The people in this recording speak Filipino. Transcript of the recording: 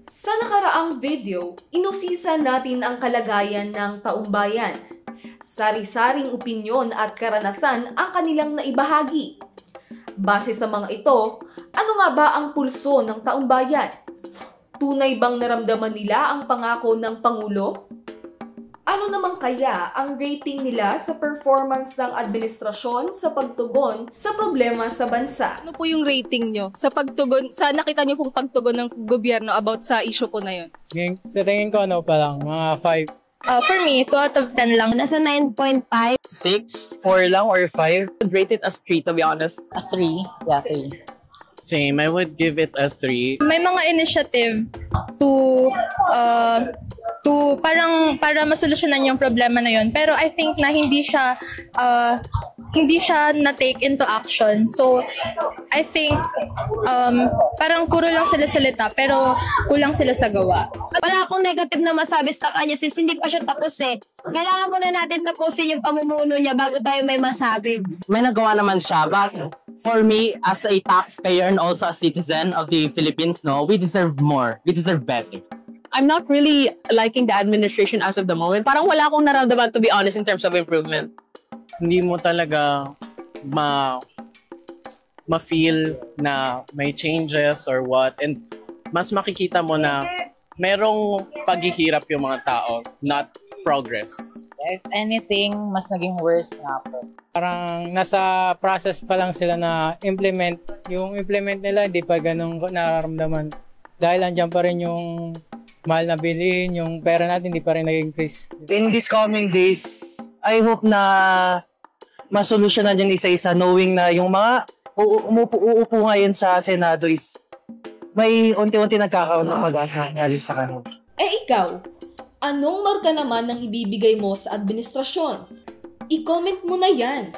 Sa nakaraang video, inusisa natin ang kalagayan ng taumbayan. Sari-saring opinyon at karanasan ang kanilang naibahagi. Base sa mga ito, ano nga ba ang pulso ng taumbayan? Tunay bang naramdaman nila ang pangako ng Pangulo? Ano naman kaya ang rating nila sa performance ng administrasyon sa pagtugon sa problema sa bansa? Ano po yung rating nyo sa pagtugon, sa nakita nyo pong pagtugon ng gobyerno about sa issue po na yun? Sa tingin ko mga 5. For me, 2 out of 10 lang. Nasa 9.5. 6, 4 lang or 5. I'd rate it as 3 to be honest. A 3. Yeah, 3. Same, I would give it a 3. May mga initiative para masolusyonan yung problema na yun. Pero I think na hindi siya na-take into action. So, I think parang puro lang sila salita pero kulang sila sa gawa. Wala akong negative na masabi sa kanya since hindi pa siya tapos eh. Kailangan muna natin tapusin yung pamumuno niya bago tayo may masabi. May nagawa naman siya, but for me, as a taxpayer and also a citizen of the Philippines, we deserve more. We deserve better. I'm not really liking the administration as of the moment. Parang wala akong nararamdaman to be honest in terms of improvement. Hindi mo talaga ma-feel na may changes or what. And mas makikita mo na merong paghihirap yung mga tao, not progress. If anything, mas naging worse nga po. Parang nasa process pa lang sila na implement. Yung implement nila, hindi pa ganun nararamdaman. Dahil andyan pa rin yung mahal na bilihin, yung pera natin hindi pa rin nag-increase. In these coming days, I hope na masolusyonan yan isa-isa knowing na yung mga uupo ngayon sa Senado is may unti-unti nagkakaroon ng pag-asa sa kanila. Eh ikaw, anong marka naman ang ibibigay mo sa administrasyon? I-comment mo na yan!